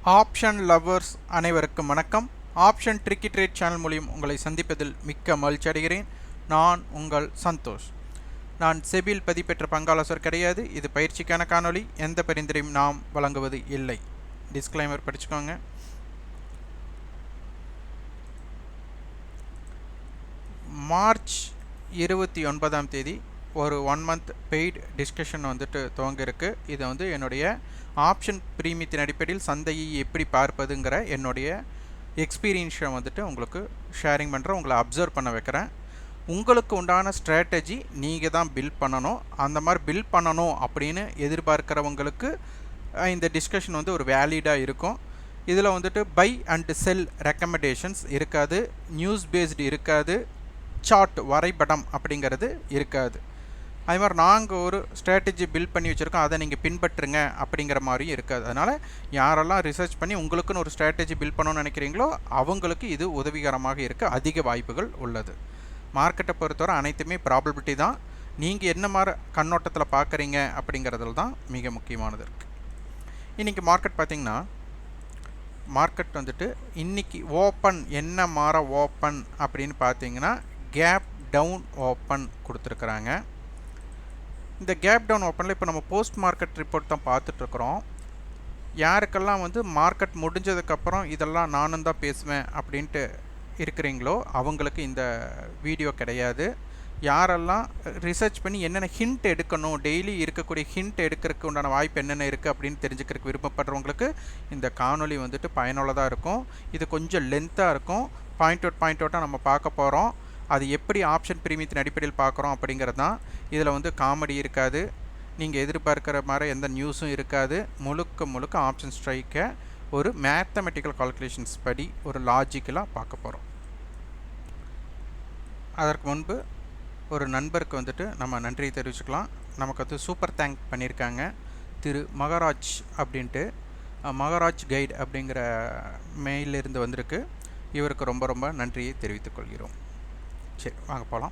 Option lovers அனைவருக்கும் வணக்கம். Option tricky trade channel மூலியம் உங்களை சந்திப்பதில் மிக்க மகிழ்ச்சி அடைகிறேன். நான் உங்கள் சந்தோஷ். நான் செபில் பதிப்பெற்ற பங்காளர் கிடையாது. இது பயிற்சிக்கான காணொளி. எந்த பரிந்துரையும் நாம் வழங்குவது இல்லை. டிஸ்க்ளைமர் படிச்சுக்கோங்க. மார்ச் 29ஆம் தேதி ஒரு 1 month பெய்ட் டிஸ்கஷன் துவங்கிருக்கு. இது என்னுடைய ஆப்ஷன் பிரீமியத்தின் அடிப்படையில் சந்தையை எப்படி பார்ப்பதுங்கிற என்னுடைய எக்ஸ்பீரியன்ஸை உங்களுக்கு ஷேரிங் பண்ணுறேன், உங்களை அப்சர்வ் பண்ண வைக்கிறேன். உங்களுக்கு உண்டான ஸ்ட்ராட்டஜி நீங்கள் தான் பில்ட் பண்ணணும். அந்த மாதிரி பில்ட் பண்ணணும் அப்படின்னு எதிர்பார்க்குறவங்களுக்கு இந்த டிஸ்கஷன் ஒரு வேலிடாக இருக்கும். இதில் பை அண்ட் செல் ரெக்கமெண்டேஷன்ஸ் இருக்காது, நியூஸ் பேஸ்டு இருக்காது, சார்ட் வரைபடம் அப்படிங்கிறது இருக்காது. அது மாதிரி நாங்கள் ஒரு ஸ்ட்ராட்டஜி பில்ட் பண்ணி வச்சுருக்கோம், அதை நீங்கள் பின்பற்றுங்க அப்படிங்கிற மாதிரியும் இருக்காது. அதனால் யாரெல்லாம் ரிசர்ச் பண்ணி உங்களுக்குன்னு ஒரு ஸ்ட்ராட்டஜி பில்ட் பண்ணணும்னு நினைக்கிறீங்களோ அவங்களுக்கு இது உதவிகரமாக இருக்க அதிக வாய்ப்புகள் உள்ளது. மார்க்கெட்டை பொறுத்தவரை அனைத்துமே ப்ராபபிலிட்டி தான். நீங்கள் என்ன மாதிரி கண்ணோட்டத்தில் பார்க்குறீங்க அப்படிங்கிறதுல தான் மிக முக்கியமானது இருக்குது. இன்றைக்கி மார்க்கெட் பார்த்திங்கன்னா, மார்க்கெட் இன்றைக்கி ஓப்பன் என்ன மாற ஓப்பன் அப்படின்னு பார்த்தீங்கன்னா கேப் டவுன் ஓப்பன் கொடுத்துருக்குறாங்க. இந்த கேப் டவுன் ஓப்பனில் இப்போ நம்ம போஸ்ட் மார்க்கெட் ரிப்போர்ட் தான் பார்த்துட்ருக்குறோம். யாருக்கெல்லாம் மார்க்கெட் முடிஞ்சதுக்கப்புறம் இதெல்லாம் நானும் தான் பேசுவேன் அப்படின்ட்டு இருக்கிறீங்களோ அவங்களுக்கு இந்த வீடியோ கிடையாது. யாரெல்லாம் ரிசர்ச் பண்ணி என்னென்ன ஹிண்ட் எடுக்கணும், டெய்லி இருக்கக்கூடிய ஹிண்ட் எடுக்கிறதுக்கு உண்டான வாய்ப்பு என்னென்ன இருக்குது அப்படின்னு தெரிஞ்சுக்கிறதுக்கு விருப்பப்படுறவங்களுக்கு இந்த காணொலி பயனுள்ளதாக இருக்கும். இது கொஞ்சம் லென்த்தாக இருக்கும். பாயிண்ட் அவுட்டாக நம்ம பார்க்க போகிறோம். அது எப்படி ஆப்ஷன் பிரீமியத்தின் அடிப்படையில் பார்க்குறோம் அப்படிங்கிறது தான். இதில் காமெடி இருக்காது, நீங்கள் எதிர்பார்க்குற மாதிரி எந்த நியூஸும் இருக்காது. முழுக்க ஆப்ஷன் ஸ்ட்ரைக்கை ஒரு மேத்தமெட்டிக்கல் கால்குலேஷன்ஸ் படி ஒரு லாஜிக்கலாக பார்க்க போகிறோம். அதற்கு முன்பு ஒரு நண்பருக்கு நம்ம நன்றியை தெரிவிச்சுக்கலாம். நமக்கு சூப்பர் தேங்க் பண்ணியிருக்காங்க திரு மகாராஜ் அப்படின்ட்டு. மகாராஜ் கைட் அப்படிங்கிற மெயிலிருந்து வந்திருக்கு. இவருக்கு ரொம்ப நன்றியை தெரிவித்துக் கொள்கிறோம். சரி, வாங்க போகலாம்.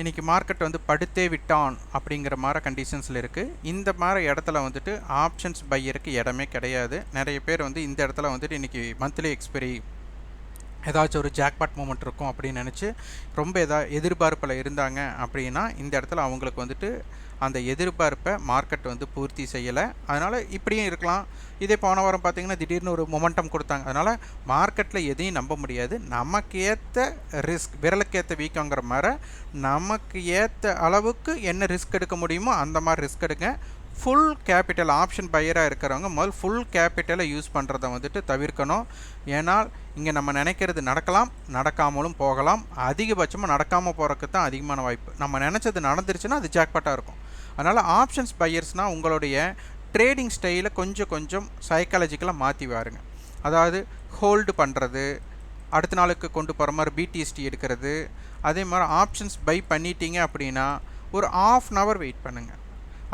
இன்றைக்கி மார்க்கெட் படுத்தே விட்டான் அப்படிங்கிற மாதிரி கண்டிஷன்ஸில் இருக்குது. இந்த மாதிரி இடத்துல ஆப்ஷன்ஸ் பையருக்கு இடமே கிடையாது. நிறைய பேர் இந்த இடத்துல இன்றைக்கி மந்த்லி எக்ஸ்பைரி ஏதாச்சும் ஒரு ஜாக்பாட் மூமெண்ட் இருக்கும் அப்படின்னு நினச்சி ரொம்ப எதிர்பார்ப்பில் இருந்தாங்க அப்படின்னா இந்த இடத்துல அவங்களுக்கு அந்த எதிர்பார்ப்பை மார்க்கெட் பூர்த்தி செய்யலை. அதனால் இப்படியும் இருக்கலாம். இதே போன வாரம் பார்த்திங்கன்னா திடீர்னு ஒரு மொமெண்டம் கொடுத்தாங்க. அதனால் மார்க்கெட்டில் எதையும் நம்ப முடியாது. நமக்கு ஏற்ற ரிஸ்க், விரலுக்கேற்ற வீக்கங்கிற மாதிரி நமக்கு ஏற்ற அளவுக்கு என்ன ரிஸ்க் எடுக்க முடியுமோ அந்த மாதிரி ரிஸ்க் எடுங்க. ஃபுல் கேபிட்டல் ஆப்ஷன் பையராக இருக்கிறவங்க முதல் ஃபுல் கேபிட்டலை யூஸ் பண்ணுறதை தவிர்க்கணும். ஏன்னால் இங்கே நம்ம நினைக்கிறது நடக்கலாம், நடக்காமலும் போகலாம். அதிகபட்சமாக நடக்காமல் போகிறதுக்கு தான் அதிகமான வாய்ப்பு. நம்ம நினச்சது நடந்துருச்சுன்னா அது ஜாக்பாட்டாக இருக்கும். அதனால் ஆப்ஷன்ஸ் பையர்ஸ்னால் உங்களுடைய ட்ரேடிங் ஸ்டைலை கொஞ்சம் சைக்காலஜிக்கலாக மாற்றி வாருங்க. அதாவது ஹோல்டு பண்ணுறது, அடுத்த நாளுக்கு கொண்டு போகிற மாதிரி பிடிஎஸ்டி எடுக்கிறது. அதே மாதிரி ஆப்ஷன்ஸ் பை பண்ணிட்டீங்க அப்படின்னா ஒரு ½ hour வெயிட் பண்ணுங்கள்.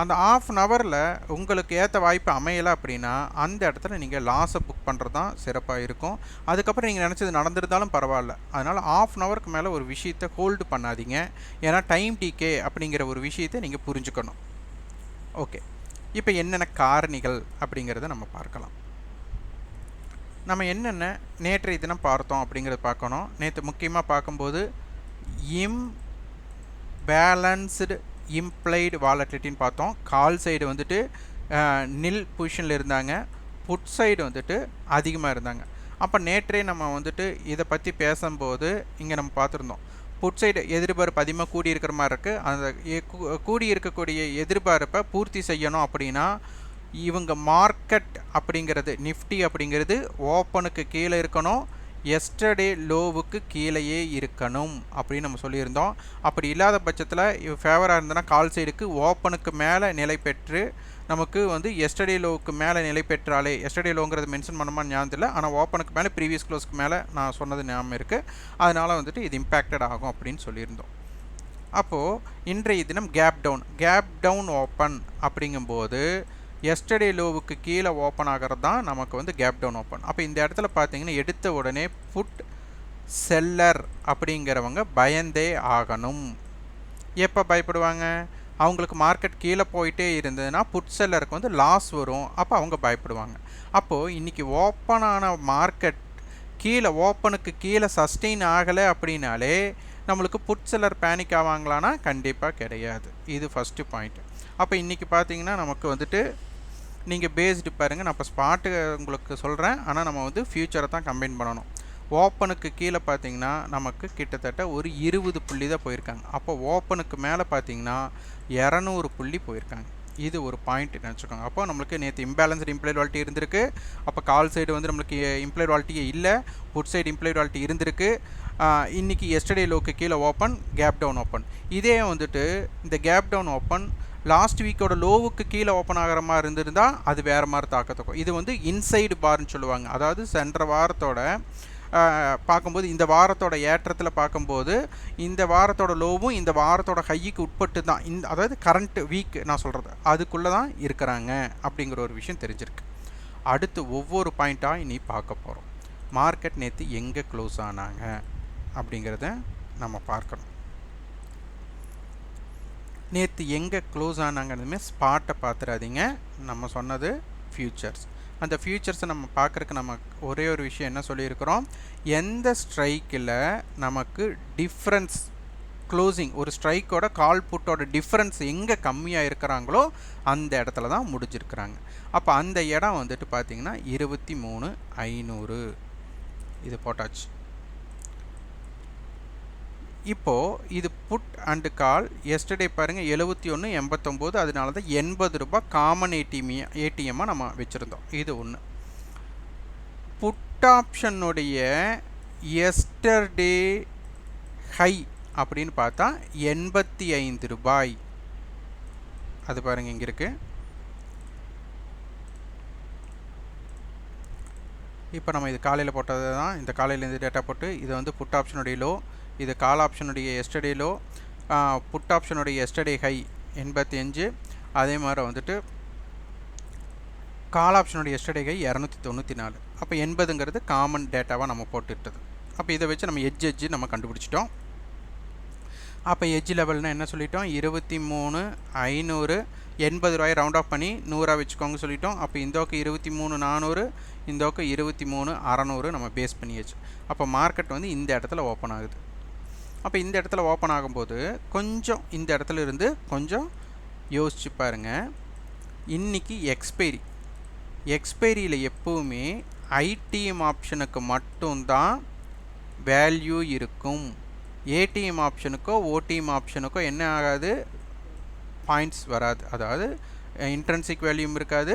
அந்த ½ hourல் உங்களுக்கு ஏற்ற வாய்ப்பு அமையலை அப்படின்னா அந்த இடத்துல நீங்கள் லாஸை புக் பண்ணுறது தான் சிறப்பாக இருக்கும். அதுக்கப்புறம் நீங்கள் நினச்சது நடந்திருந்தாலும் பரவாயில்ல. அதனால் ½ hourக்கு மேலே ஒரு விஷயத்தை ஹோல்டு பண்ணாதீங்க. ஏன்னா டைம் டிகே அப்படிங்கிற ஒரு விஷயத்தை நீங்கள் புரிஞ்சுக்கணும். ஓகே, இப்போ என்னென்ன காரணிகள் அப்படிங்கிறத நம்ம பார்க்கலாம். நம்ம என்னென்ன நேற்றைய தினம் பார்த்தோம் அப்படிங்கிறத பார்க்கணும். நேற்று முக்கியமாக பார்க்கும்போது இம்பேலன்ஸ்டு இம்ப்ளைடு வாலட்டிலிட்டின்னு பார்த்தோம். கால் சைடு நில் பொசிஷனில் இருந்தாங்க, புட் சைடு அதிகமாக இருந்தாங்க. அப்போ நேற்றே நம்ம இதை பற்றி பேசும்போது இங்கே நம்ம பார்த்துருந்தோம். புட் சைடு எதிர்பார்ப்பு அதிகமாக கூடி இருக்கிற மாதிரி இருக்குது. அந்த கூடி இருக்கக்கூடிய எதிர்பார்ப்பை பூர்த்தி செய்யணும் அப்படின்னா இவங்க மார்க்கெட் அப்படிங்கிறது, நிஃப்டி அப்படிங்கிறது ஓப்பனுக்கு கீழே இருக்கணும், எஸ்டர்டே லோவுக்கு கீழேயே இருக்கணும் அப்படின்னு நம்ம சொல்லியிருந்தோம். அப்படி இல்லாத பட்சத்தில் ஃபேவராக இருந்ததுன்னா கால் சைடுக்கு ஓப்பனுக்கு மேலே நிலை பெற்று நமக்கு எஸ்டர்டே லோவுக்கு மேலே நிலை பெற்றாலே, எஸ்டர்டே லோங்கிறது மென்ஷன் பண்ணமா ஞாபகம் இல்லை, ஆனால் ஓப்பனுக்கு மேலே ப்ரீவியஸ் க்ளோஸ்க்கு மேலே நான் சொன்னது ஞாபகம் இருக்குது. அதனால் இது இம்பேக்டட் ஆகும் அப்படின்னு சொல்லியிருந்தோம். அப்போது இன்றைய தினம் கேப் டவுன் ஓப்பன் அப்படிங்கும்போது எஸ்டர்டே லோவுக்கு கீழே ஓப்பன் ஆகிறது தான் நமக்கு கேப் டவுன் ஓப்பன். அப்போ இந்த இடத்துல பார்த்தீங்கன்னா எடுத்த உடனே புட் செல்லர் அப்படிங்கிறவங்க பயந்தே ஆகணும். எப்போ பயப்படுவாங்க? அவங்களுக்கு மார்க்கெட் கீழே போயிட்டே இருந்ததுன்னா புட் செல்லருக்கு வந்து லாஸ் வரும். அப்போ அவங்க பயப்படுவாங்க. அப்போது இன்றைக்கி ஓப்பன் ஆன மார்க்கெட் கீழே ஓப்பனுக்கு கீழே சஸ்டெயின் ஆகலை அப்படின்னாலே நம்மளுக்கு புட் செல்லர் பேனிக் ஆவாங்களான்னா கண்டிப்பாக கிடையாது. இது ஃபஸ்ட்டு பாயிண்ட். அப்போ இன்றைக்கி பார்த்தீங்கன்னா நமக்கு வந்துட்டு நீங்கள் பேஸ்டு பாருங்கள், நான் இப்போ ஸ்பாட்டு உங்களுக்கு சொல்கிறேன், ஆனால் நம்ம வந்து ஃப்யூச்சரை தான் கம்பைன் பண்ணணும். ஓப்பனுக்கு கீழே பார்த்தீங்கன்னா நமக்கு கிட்டத்தட்ட ஒரு 20 புள்ளி தான் போயிருக்காங்க. அப்போ ஓப்பனுக்கு மேலே பார்த்தீங்கன்னா 200 புள்ளி போயிருக்காங்க. இது ஒரு பாயிண்ட் நினச்சிக்கோங்க. அப்போ நம்மளுக்கு நேற்று இம்பேலன்ஸ்டு இம்ப்ளைட் வாலிட்டி இருந்திருக்கு. அப்போ கால் சைடு வந்து நம்மளுக்கு இம்ப்ளைட் வாலிட்டியே இல்லை, புட் சைடு இம்ப்ளைட் வாலிட்டி இருந்திருக்கு. இன்றைக்கி எஸ்டர்டே லோக்கு கீழே ஓப்பன், கேப் டவுன் ஓப்பன். இதே வந்துட்டு இந்த கேப் டவுன் ஓப்பன் லாஸ்ட் வீக்கோட லோவுக்கு கீழே ஓப்பன் ஆகிற மாதிரி இருந்திருந்தால் அது வேறு மாதிரி தாக்கத்துக்கும். இது வந்து இன்சைடு பார்ன்னு சொல்லுவாங்க. அதாவது சென்ற வாரத்தோட பார்க்கும்போது இந்த வாரத்தோட ஏற்றத்தில் பார்க்கும்போது இந்த வாரத்தோட லோவும் இந்த வாரத்தோட ஹைக்கு உட்பட்டு தான் அதாவது கரண்ட் வீக் நான் சொல்கிறது அதுக்குள்ளே தான் இருக்கிறாங்க அப்படிங்கிற ஒரு விஷயம் தெரிஞ்சிருக்கு. அடுத்து ஒவ்வொரு பாயிண்ட்டாக இனி பார்க்க போகிறோம். மார்க்கெட் நேற்று எங்கே க்ளோஸ் ஆனாங்க அப்படிங்கிறத நம்ம பார்க்கணும். நேற்று எங்கே க்ளோஸ் ஆனாங்கன்னதுமே ஸ்பாட்டை பார்த்துடாதீங்க. நம்ம சொன்னது ஃப்யூச்சர்ஸ். அந்த ஃப்யூச்சர்ஸை நம்ம பார்க்குறக்கு நம்ம ஒரே ஒரு விஷயம் என்ன சொல்லியிருக்கிறோம், எந்த ஸ்ட்ரைக்கில் நமக்கு டிஃப்ரென்ஸ் க்ளோசிங் ஒரு ஸ்ட்ரைக்கோட கால் புட்டோட டிஃப்ரென்ஸ் எங்கே கம்மியாக இருக்கிறாங்களோ அந்த இடத்துல தான் முடிஞ்சிருக்கிறாங்க. அப்போ அந்த இடம் வந்துட்டு பார்த்திங்கன்னா 23,500 இது போட்டாச்சு. இப்போது இது புட் அண்டு கால் எஸ்டர்டே பாருங்கள் 71.89, அதனால தான் 80 ரூபாய் காமன் ஏடிஎம்மாக நம்ம வச்சுருந்தோம். இது ஒன்று. புட் ஆப்ஷனுடைய எஸ்டர்டே ஹை அப்படின்னு பார்த்தா 85 ரூபாய். அது பாருங்கள் இங்கே இருக்குது. இப்போ நம்ம இது காலையில் போட்டது தான். இந்த காலையில் இந்த டேட்டா போட்டு இது வந்து புட் ஆப்ஷனுடைய லோ, இது கால் ஆப்ஷனுடைய எஸ்டர்டே லோ, புட் ஆப்ஷனுடைய எஸ்டர்டே ஹை 85. அதே மாதிரி வந்துட்டு கால் ஆப்ஷனுடைய எஸ்டர்டே ஹை 294. அப்போ 80ங்கிறது காமன் டேட்டாவாக நம்ம போட்டுட்டது. அப்போ இதை வச்சு நம்ம எட்ஜ் நம்ம கண்டுபிடிச்சிட்டோம். அப்போ எட்ஜ் லெவல்னால் என்ன சொல்லிட்டோம், 23,500, 80 ரூபாய் ரவுண்ட் ஆஃப் பண்ணி 100 வச்சுக்கோங்க சொல்லிட்டோம். அப்போ இந்தோக்கு 23,400, இந்தோக்கு 23,600 நம்ம பேஸ் பண்ணியாச்சு. அப்போ மார்க்கெட் வந்து இந்த இடத்துல ஓப்பன் ஆகுது. அப்போ இந்த இடத்துல ஓப்பன் ஆகும்போது கொஞ்சம் இந்த இடத்துல இருந்து கொஞ்சம் யோசிச்சு பாருங்கள். இன்றைக்கி எக்ஸ்பைரியில் எப்போவுமே ஐடிஎம் ஆப்ஷனுக்கு மட்டும்தான் வேல்யூ இருக்கும். ஏடிஎம் ஆப்ஷனுக்கோ ஓடிஎம் ஆப்ஷனுக்கோ என்ன ஆகாது, பாயிண்ட்ஸ் வராது. அதாவது இன்ட்ரென்சிக் வேல்யூம் இருக்காது,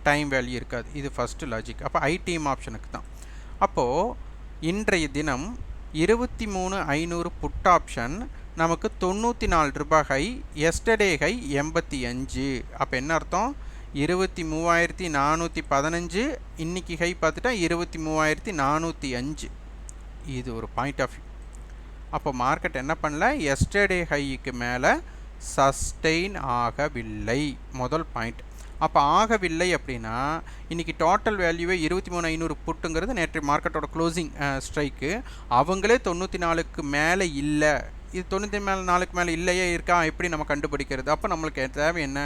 டைம் வேல்யூ இருக்காது. இது ஃபஸ்ட்டு லாஜிக். அப்போ ஐடிஎம் ஆப்ஷனுக்கு தான். அப்போது இன்றைய தினம் 23,500 புட் ஆப்ஷன் நமக்கு 94 ரூபாய் ஹை, எஸ்டர்டே ஹை 85. அப்போ என்ன அர்த்தம், 23,415, இன்றைக்கி ஹை பார்த்துட்டா 23,405. இது ஒரு பாயிண்ட் ஆஃப் வியூ. அப்போ மார்க்கெட் என்ன பண்ணல, எஸ்டர்டே ஹைக்கு மேலே சஸ்டெயின் ஆகவில்லை. முதல் பாயிண்ட். அப்போ ஆகவில்லை அப்படின்னா இன்றைக்கி டோட்டல் வேல்யூவே 23,500 புட்டுங்கிறது நேற்று மார்க்கெட்டோட க்ளோசிங் ஸ்ட்ரைக்கு. அவங்களே 94க்கு மேலே இல்லை. இது 94க்கு மேலே இல்லையே இருக்கா, எப்படி நம்ம கண்டுபிடிக்கிறது? அப்போ நம்மளுக்கு தேவை என்ன,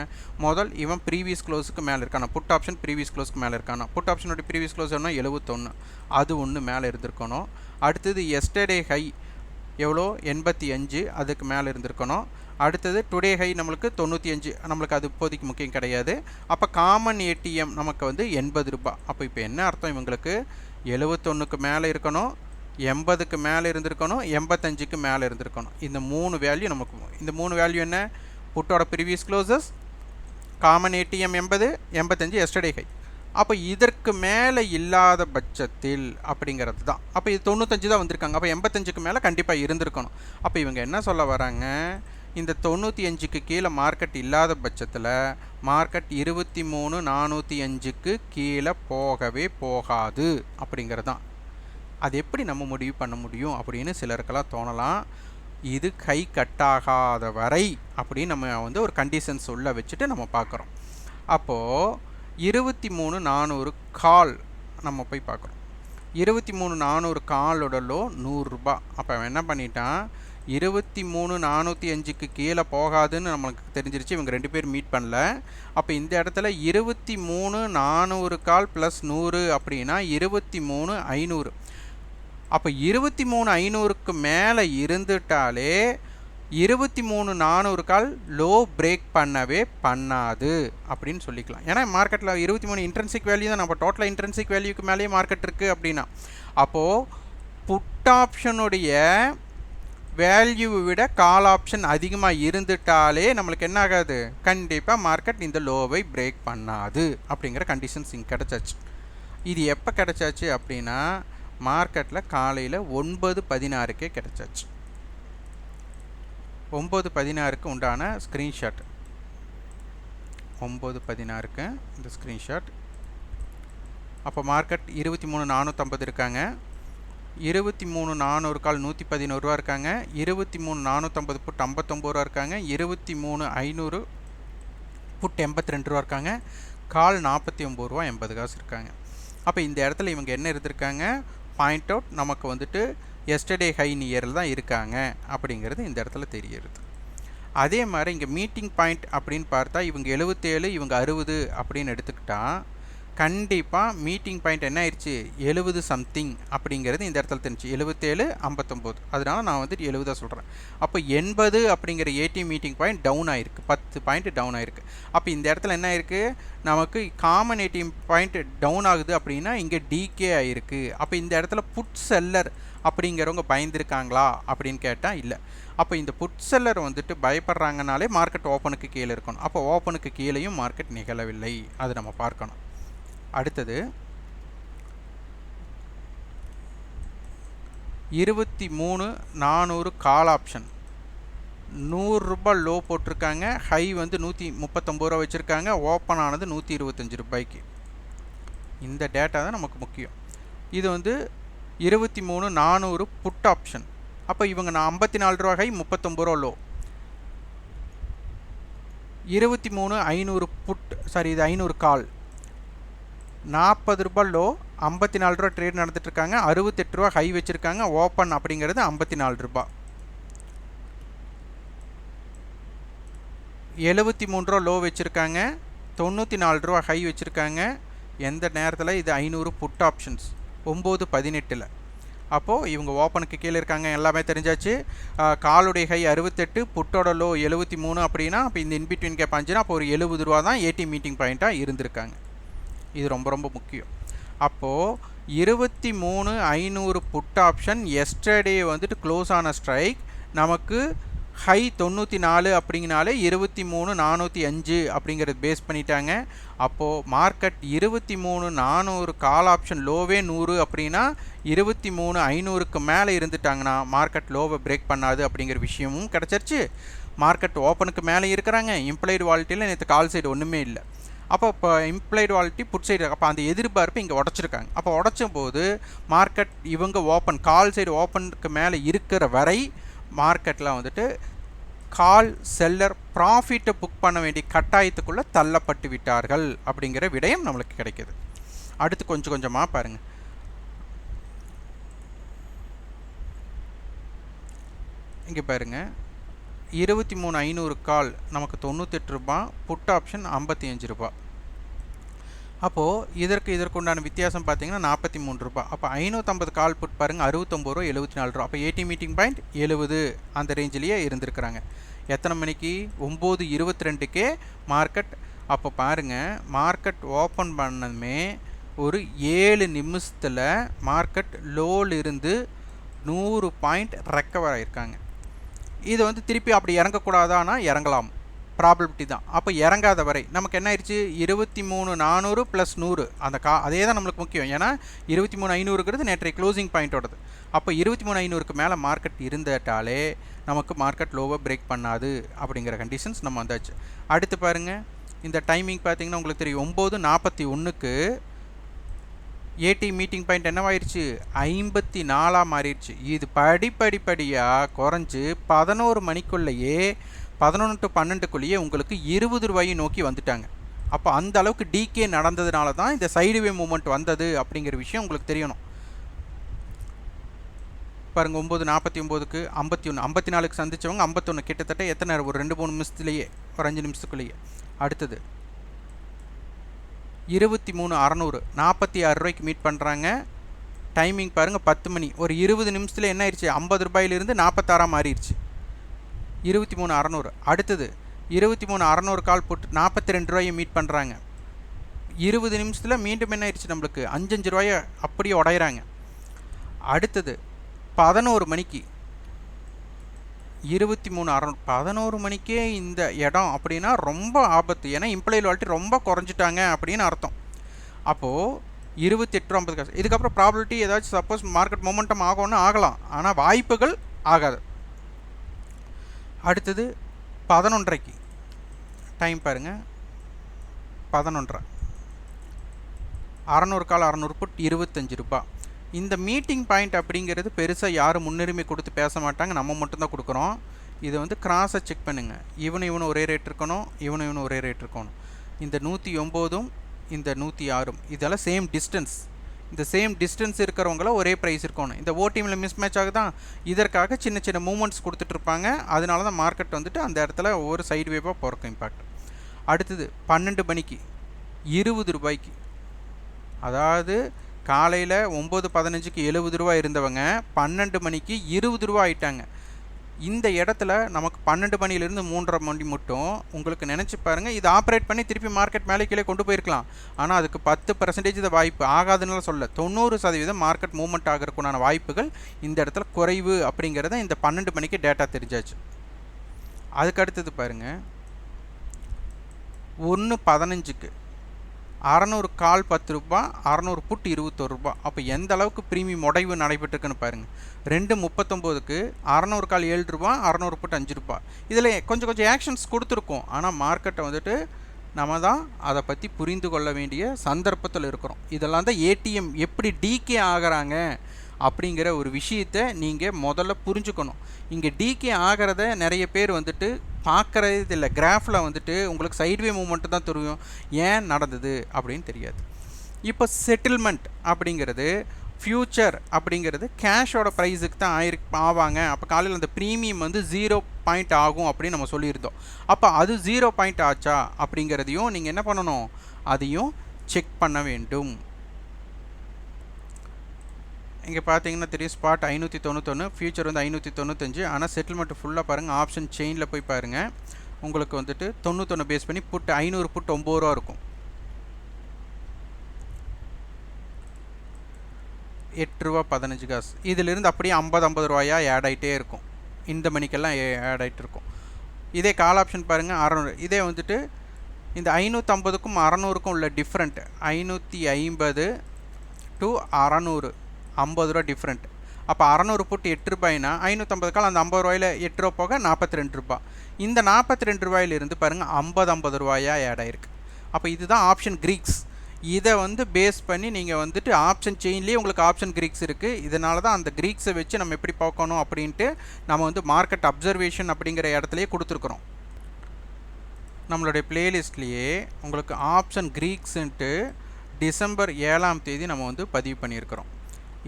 முதல் இவன் ப்ரீவியஸ் க்ளோஸுக்கு மேலே இருக்கானா, புட் ஆப்ஷன் ப்ரீவியஸ் க்ளோஸுக்கு மேலே இருக்கானா. புட் ஆப்ஷனோட ப்ரீவியஸ் க்ளோஸ் என்ன 71, அது ஒன்று மேலே இருந்திருக்கணும். அடுத்தது எஸ்டர்டே ஹை எவ்வளோ 85, அதுக்கு மேலே இருந்திருக்கணும். அடுத்தது டுடே ஹை நம்மளுக்கு 95, நம்மளுக்கு அது இப்போதைக்கு முக்கியம் கிடையாது. அப்போ காமன் ஏடிஎம் நமக்கு வந்து 80 ரூபாய். அப்போ இப்போ என்ன அர்த்தம், இவங்களுக்கு 71க்கு மேலே இருக்கணும், 80க்கு மேலே இருந்திருக்கணும், 85க்கு மேலே இருந்திருக்கணும். இந்த 3 வேல்யூ நமக்கு. இந்த 3 வேல்யூ என்ன, புட்டோட previous closes, common ATM 80, 85 yesterday high. அப்போ இதற்கு மேலே இல்லாத பட்சத்தில் அப்படிங்கிறது தான். அப்போ இது 95 தான் வந்திருக்காங்க. அப்போ 85க்கு மேலே கண்டிப்பாக இருந்திருக்கணும். அப்போ இவங்க என்ன சொல்ல வராங்க, இந்த 95க்கு கீழே மார்க்கெட் இல்லாத பட்சத்தில் மார்க்கெட் 23,405க்கு கீழே போகவே போகாது அப்படிங்கிறது தான். அது எப்படி நம்ம முடிவு பண்ண முடியும் அப்படின்னு சிலருக்கெல்லாம் தோணலாம். இது கை கட்டாகாத வரை அப்படின்னு நம்ம வந்து ஒரு கண்டிஷன்ஸ் உள்ள வச்சுட்டு நம்ம பார்க்குறோம். அப்போது 23,400 கால் நம்ம போய் பார்க்குறோம். 23,400 காலோட லோ 100 ரூபாய். அப்போ அவன் என்ன பண்ணிட்டான், 23,405க்கு கீழே போகாதுன்னு நம்மளுக்கு தெரிஞ்சிருச்சு. இவங்க 2 பேர் மீட் பண்ணல. அப்போ இந்த இடத்துல 23,400 கால் ப்ளஸ் 100 அப்படின்னா 23,500. அப்போ 23,500க்கு மேலே இருந்துட்டாலே 23,400 கால் லோ பிரேக் பண்ணவே பண்ணாது அப்படின்னு சொல்லிக்கலாம். ஏன்னா மார்க்கெட்டில் 23 இன்ட்ரென்சிக் வேல்யூ தான், நம்ம டோட்டல் இன்ட்ரென்சிக் வேல்யூக்கு மேலேயே மார்க்கெட் இருக்குது அப்படின்னா. அப்போது புட் ஆப்ஷனுடைய வேல்யூவை விட கால் ஆப்ஷன் அதிகமாக இருந்துட்டாலே நம்மளுக்கு என்ன ஆகாது, கண்டிப்பாக மார்க்கெட் இந்த லோவை பிரேக் பண்ணாது அப்படிங்கிற கண்டிஷன்ஸ் இங்கே கிடச்சாச்சு. இது எப்போ கிடச்சாச்சு அப்படின்னா மார்க்கெட்டில் காலையில் 9:16க்கே கிடச்சாச்சு. 9:16க்கு உண்டான ஸ்க்ரீன்ஷாட், 9:16க்கு இந்த ஸ்க்ரீன்ஷாட். அப்போ மார்க்கெட் 23,450 இருக்காங்க, 23,400 கால் 111 ரூபா இருக்காங்க, 23,450 புட் 59 ரூபா இருக்காங்க, 23,500 புட் 82 ரூபா இருக்காங்க, கால் 49 ரூபா 80 காசு இருக்காங்க. அப்போ இந்த இடத்துல இவங்க என்ன இருந்திருக்காங்க, பாயிண்ட் அவுட் நமக்கு வந்துட்டு எஸ்டர்டே ஹை நியரில் தான் இருக்காங்க அப்படிங்கிறது இந்த இடத்துல தெரியுது. அதே மாதிரி இங்கே மீட்டிங் பாயிண்ட் அப்படின்னு பார்த்தா இவங்க 77 இவங்க 60 அப்படின்னு எடுத்துக்கிட்டா கண்டிப்பாக மீட்டிங் பாயிண்ட் என்ன ஆயிடுச்சு, 70 சம்திங் அப்படிங்கிறது இந்த இடத்துல தெரிஞ்சு 77 59. அதனால நான் வந்துட்டு 70 சொல்கிறேன். அப்போ 80 அப்படிங்கிற ஏடி மீட்டிங் பாயிண்ட் டவுன் ஆயிருக்கு, 10 பாயிண்ட் டவுன் ஆயிருக்கு. அப்போ இந்த இடத்துல என்ன ஆயிருக்கு, நமக்கு காமன் ஏடி பாயிண்ட் டவுன் ஆகுது அப்படின்னா இங்கே டிகே ஆயிருக்கு. அப்போ இந்த இடத்துல புட் செல்லர் அப்படிங்கிறவங்க பயந்துருக்காங்களா அப்படின்னு கேட்டால் இல்லை. அப்போ இந்த புட் செல்லர் வந்துட்டு பயப்படுறாங்கனாலே மார்க்கெட் ஓப்பனுக்கு கீழே இருக்கணும். அப்போ ஓப்பனுக்கு கீழேயும் மார்க்கெட் நிகழவில்லை, அது நம்ம பார்க்கணும். அடுத்தது 23,400 கால் ஆப்ஷன் 100 ரூபாய் லோ போட்டிருக்காங்க, ஹை வந்து 139 ரூபா வச்சுருக்காங்க, ஓப்பன் ஆனது 125 ரூபாய்க்கு. இந்த டேட்டா தான் நமக்கு முக்கியம். இது வந்து 23,400 புட் ஆப்ஷன். அப்போ இவங்க 54 ரூபா ஹை 39 ரூபா லோ, 23,500 புட், சாரி இது 500 கால் 40 ரூபாய் லோ, 54 ரூபா ட்ரேட் நடந்துட்டுருக்காங்க, 68 ரூபா ஹை வச்சுருக்காங்க, ஓப்பன் அப்படிங்கிறது 54 ரூபா, 73 ரூபா லோ வச்சுருக்காங்க, 94 ரூபா ஹை வச்சுருக்காங்க. எந்த நேரத்தில் இது 500 புட் ஆப்ஷன்ஸ் 9:18. அப்போது இவங்க ஓப்பனுக்கு கீழே இருக்காங்க, எல்லாமே தெரிஞ்சாச்சு. காலுடைய ஹை 68, புட்டோட லோ 73 அப்படின்னா அப்போ இந்த இன்பிட்வீன் கேப் 5னா அப்போ ஒரு 70 ரூபா தான் ஏடி மீட்டிங் பாயிண்ட்டாக இருந்திருக்காங்க. இது ரொம்ப ரொம்ப முக்கியம். அப்போது 23,500 புட் ஆப்ஷன் எஸ்டர்டே வந்துட்டு க்ளோஸ் ஆன ஸ்ட்ரைக், நமக்கு ஹை 94 அப்படிங்கனாலே 23,405 அப்படிங்கிறது பேஸ் பண்ணிட்டாங்க. அப்போது மார்க்கெட் 23,400 கால் ஆப்ஷன் லோவே 100 அப்படின்னா 23,500க்கு மேலே இருந்துட்டாங்கன்னா மார்க்கெட் லோவை பிரேக் பண்ணாது அப்படிங்கிற விஷயமும் கிடச்சிருச்சு. மார்க்கெட் ஓப்பனுக்கு மேலே இருக்கிறாங்க, இம்ப்ளைடு வாலிட்டியில் நேற்று கால் சைடு ஒன்றுமே இல்லை. அப்போ இப்போ இம்ப்ளைடு வாலிட்டி புட் சைடு, அப்போ அந்த எதிர்பார்ப்பு இங்கே உடச்சிருக்காங்க. அப்போ உடச்சும் போது மார்க்கெட் இவங்க ஓப்பன் கால் சைடு ஓப்பனுக்கு மேலே இருக்கிற வரை மார்க்கெட்டில் வந்துட்டு கால் செல்லர் ப்ராஃபிட்டை புக் பண்ண வேண்டிய கட்டாயத்துக்குள்ளே தள்ளப்பட்டு விட்டார்கள் அப்படிங்கிற விடயம் நம்மளுக்கு கிடைக்கிது. அடுத்து கொஞ்சம் கொஞ்சமாக பாருங்கள். இங்கே பாருங்கள், 23,500 கால் நமக்கு 98 ரூபா, புட் ஆப்ஷன் 55 ரூபா. அப்போது இதற்கு உண்டான வித்தியாசம் பார்த்தீங்கன்னா 43 ரூபா. அப்போ 550 கால் புட் பாருங்கள் 69 ரூபா 74 ரூபா. அப்போ ஏடி மீட்டிங் பாயிண்ட் 70 அந்த ரேஞ்சிலேயே இருந்திருக்கிறாங்க. எத்தனை மணிக்கு, 9:22க்கே மார்க்கெட். அப்போ பாருங்கள், மார்க்கெட் ஓப்பன் பண்ணதுமே ஒரு 7 நிமிஷத்தில் மார்க்கெட் லோலிருந்து 100 பாயிண்ட் ரெக்கவர் ஆகியிருக்காங்க. இது வந்து திருப்பி அப்படி இறங்கக்கூடாதானா இறங்கலாம், ப்ராபபிலிட்டி தான். அப்போ இறங்காத வரை நமக்கு என்ன ஆயிடுச்சு, 23,400 + 100 அந்த அதே தான் நம்மளுக்கு முக்கியம். ஏன்னா 23,500ங்கிறது நேற்றைய க்ளோசிங் பாயிண்ட்டோடது. அப்போ 23,500க்கு மேலே மார்க்கெட் இருந்துட்டாலே நமக்கு மார்க்கெட் லோவை பிரேக் பண்ணாது அப்படிங்கிற கண்டிஷன்ஸ் நம்ம வந்தாச்சு. அடுத்து பாருங்கள், இந்த டைமிங் பார்த்தீங்கன்னா உங்களுக்கு தெரியும், 9:41க்கு ஏடி மீட்டிங் பாயிண்ட் என்னவாயிருச்சு, 54 மாறிடுச்சு. இது படிப்படியாக குறைஞ்சி 11 மணிக்குள்ளேயே 11 to 12க்குள்ளேயே உங்களுக்கு 20 ரூபாயை நோக்கி வந்துட்டாங்க. அப்போ அந்த அளவுக்கு டிகே நடந்ததுனால தான் இந்த சைடுவே மூமெண்ட் வந்தது அப்படிங்கிற விஷயம் உங்களுக்கு தெரியணும். பாருங்கள் 9:49க்கு 51 54க்கு சந்தித்தவங்க 51 கிட்டத்தட்ட எத்தனை நேரம் ஒரு 2-3 நிமிஷத்துலேயே ஒரு 5 நிமிஷத்துக்குள்ளேயே. அடுத்தது 23,600 46 ரூபாய்க்கு மீட் பண்ணுறாங்க. டைமிங் பாருங்கள் 10 மணி. ஒரு 20 நிமிஷத்தில் என்ன ஆயிடுச்சு, 50 ரூபாயிலிருந்து 46 மாறிடுச்சு. 23,600. அடுத்தது 23,600 கால் போட்டு 42 ரூபாயை மீட் பண்ணுறாங்க. 20 நிமிஷத்தில் மீண்டும் என்ன ஆயிடுச்சு, நம்மளுக்கு 5 ரூபாயை அப்படியே உடையிறாங்க. அடுத்தது 11 மணிக்கு 23,600 11 மணிக்கே இந்த இடம் அப்படின்னா ரொம்ப ஆபத்து. ஏன்னா இம்ப்ளாயி லாயல்ட்டி ரொம்ப குறைஞ்சிட்டாங்க அப்படின்னு அர்த்தம். அப்போது 28.50 காசு. இதுக்கப்புறம் ப்ராபபிலிட்டி ஏதாச்சும் சப்போஸ் மார்க்கெட் மொமெண்டம் ஆகும்னு ஆகலாம், ஆனால் வாய்ப்புகள் ஆகாது. அடுத்தது 11:30க்கு டைம் பாருங்கள் 11:30 600 கால் 600 புட் 25 ரூபாய். இந்த மீட்டிங் பாயிண்ட் அப்படிங்கிறது பெருசாக யாரும் முன்னுரிமை கொடுத்து பேச மாட்டாங்க, நம்ம மட்டும்தான் கொடுக்குறோம். இதை வந்து கிராஸை செக் பண்ணுங்கள். இவனு ஒரே ரேட் இருக்கணும், இவனு ஒரே ரேட் இருக்கணும். இந்த 109ம் இந்த 106ம் இதெல்லாம் சேம் டிஸ்டன்ஸ். இந்த சேம் டிஸ்டன்ஸ் இருக்கிறவங்களாம் ஒரே ப்ரைஸ் இருக்கணும். இந்த ஓடிஎம்மில் மிஸ் மேட்ச் ஆகுதான், இதற்காக சின்ன சின்ன மூமெண்ட்ஸ் கொடுத்துட்ருப்பாங்க. அதனால தான் மார்க்கெட் வந்துட்டு அந்த இடத்துல ஒவ்வொரு சைடு வேவாக போகிறக்கும் இம்பாக்ட். அடுத்தது 12 மணிக்கு 20 ரூபாய்க்கு, அதாவது காலையில் 9:15க்கு 70 ரூபா இருந்தவங்க 12 மணிக்கு 20 ரூபா ஆயிட்டாங்க. இந்த இடத்துல நமக்கு 12 மணிலேருந்து 3:30 மணி மட்டும் உங்களுக்கு நினச்சி பாருங்கள், இது ஆப்ரேட் பண்ணி திருப்பி மார்க்கெட் மேலே கீழே கொண்டு போயிருக்கலாம். ஆனால் அதுக்கு 10% இதை வாய்ப்பு ஆகாதுன்னு சொல்ல, 90% மார்க்கெட் மூவ்மெண்ட் ஆகிறதுக்குண்டான வாய்ப்புகள் இந்த இடத்துல குறைவு அப்படிங்கிறத இந்த 12 மணிக்கு டேட்டா தெரிஞ்சாச்சு. அதுக்கு அடுத்தது பாருங்கள் 1:15க்கு 600 கால் 10 ரூபா, 600 புட் 21 ரூபா. அப்போ எந்த அளவுக்கு ப்ரீமியம் உடைவு நடைபெற்றுக்குன்னு பாருங்கள். 2:39க்கு 600 கால் 7 ரூபா, 600 புட் 5 ரூபா. இதில் கொஞ்சம் ஆக்ஷன்ஸ் கொடுத்துருக்கோம். ஆனால் மார்க்கெட்டை வந்துட்டு நம்ம தான் அதை பற்றி புரிந்து கொள்ள வேண்டிய சந்தர்ப்பத்தில் இருக்கிறோம். இதெல்லாம் தான் ஏடிஎம் எப்படி டிகே ஆகிறாங்க அப்படிங்கிற ஒரு விஷயத்தை நீங்கள் முதல்ல புரிஞ்சுக்கணும். இங்கே டிகே ஆகிறத நிறைய பேர் வந்துட்டு பார்க்குறது இல்லை. கிராஃபில் வந்துட்டு உங்களுக்கு சைட்வே மூமெண்ட்டு தான் தெரியும், ஏன் நடந்தது அப்படின்னு தெரியாது. இப்போ செட்டில்மெண்ட் அப்படிங்கிறது ஃப்யூச்சர் அப்படிங்கிறது கேஷோட ப்ரைஸுக்கு தான் ஆவாங்க. அப்போ காலையில் அந்த ப்ரீமியம் வந்து 0 பாயிண்ட் ஆகும் அப்படின்னு நம்ம சொல்லியிருந்தோம். அப்போ அது 0 பாயிண்ட் ஆச்சா அப்படிங்கிறதையும் நீங்கள் என்ன பண்ணணும், அதையும் செக் பண்ண வேண்டும். இங்கே பார்த்தீங்கன்னா தெரியும், ஸ்பாட் 591, ஃபியூச்சர் வந்து 595. ஆனால் செட்டில்மெண்ட் ஃபுல்லாக பாருங்கள், ஆப்ஷன் செயினில் போய் பாருங்கள். உங்களுக்கு வந்துட்டு 91 பேஸ் பண்ணி புட் 500 புட் 9 ரூபா இருக்கும். 8 ரூபா 15 காசு. இதிலிருந்து அப்படியே 50 ரூபாயா ஆட் ஆகிட்டே இருக்கும். இந்த மணிக்கெல்லாம் ஆட் ஆகிட்டு இருக்கும். இதே கால் ஆப்ஷன் பாருங்கள் 600. இதே வந்துட்டு இந்த 550க்கும் 600க்கும் உள்ள டிஃப்ரெண்ட் 550 டு 600 50 ரூபா டிஃப்ரெண்ட். அப்போ 600 புட் 8 ரூபாய்னா 550 கால் அந்த 50 ரூபாயில் 8 ரூபா போக 42 ரூபா. இந்த 42 ரூபாயிலிருந்து பாருங்கள் 50 ரூபாயா ஆட் ஆகிருக்கு. அப்போ இதுதான் ஆப்ஷன் கிரீக்ஸ். இதை வந்து பேஸ் பண்ணி நீங்கள் வந்துட்டு ஆப்ஷன் செயின்லேயே உங்களுக்கு ஆப்ஷன் கிரீக்ஸ் இருக்குது. இதனால தான் அந்த கிரீக்ஸை வச்சு நம்ம எப்படி பார்க்கணும் அப்படின்ட்டு நம்ம வந்து மார்க்கெட் அப்சர்வேஷன் அப்படிங்கிற இடத்துலையே கொடுத்துருக்குறோம். நம்மளுடைய பிளேலிஸ்ட்லேயே உங்களுக்கு ஆப்ஷன் கிரீக்ஸுன்ட்டு டிசம்பர் 7ஆம் தேதி நம்ம வந்து பதிவு பண்ணியிருக்கிறோம்.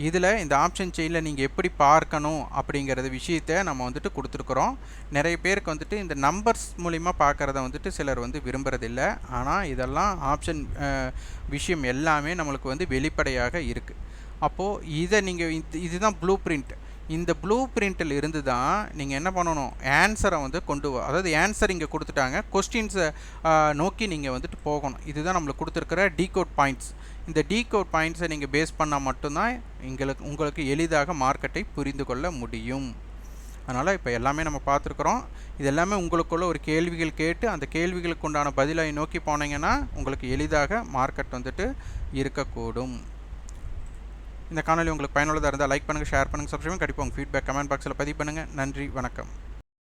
இதில் இந்த ஆப்ஷன் செயினில் நீங்கள் எப்படி பார்க்கணும் அப்படிங்கிறத விஷயத்தை நம்ம வந்துட்டு கொடுத்துருக்குறோம். நிறைய பேருக்கு வந்துட்டு இந்த நம்பர்ஸ் மூலிமா பார்க்குறத வந்துட்டு சிலர் வந்து விரும்புகிறதில்ல. ஆனால் இதெல்லாம் ஆப்ஷன் விஷயம் எல்லாமே நம்மளுக்கு வந்து வெளிப்படையாக இருக்குது. அப்போது இதை நீங்கள் இதுதான் ப்ளூ பிரிண்ட். இந்த ப்ளூ பிரிண்ட்டில் இருந்து தான் நீங்கள் என்ன பண்ணணும், ஆன்சரை வந்து அதாவது ஆன்சர் இங்கே கொடுத்துட்டாங்க, கொஸ்டின்ஸை நோக்கி நீங்கள் வந்துட்டு போகணும். இதுதான் நம்மளுக்கு கொடுத்துருக்கிற டீகோட் பாயிண்ட்ஸ். இந்த டீகோட் பாயிண்ட்ஸை நீங்கள் பேஸ் பண்ணால் மட்டும்தான் உங்களுக்கு எளிதாக மார்க்கெட்டை புரிந்து கொள்ள முடியும். அதனால் இப்போ எல்லாமே நம்ம பார்த்துருக்குறோம். இது எல்லாமே உங்களுக்குள்ள ஒரு கேள்விகள் கேட்டு அந்த கேள்விகளுக்கு உண்டான பதிலை நோக்கி போனீங்கன்னா உங்களுக்கு எளிதாக மார்க்கெட் வந்துட்டு இருக்கக்கூடும். இந்த காணொலி உங்களுக்கு பயனுள்ளதாக இருந்தால் லைக் பண்ணுங்கள், ஷேர் பண்ணுங்கள், சப்ஸ்கிரைப் பண்ணுங்கள். கண்டிப்பாக உங்கள் ஃபீட்பேக் கமெண்ட் பாக்ஸில் பதிவு பண்ணுங்கள். நன்றி, வணக்கம்.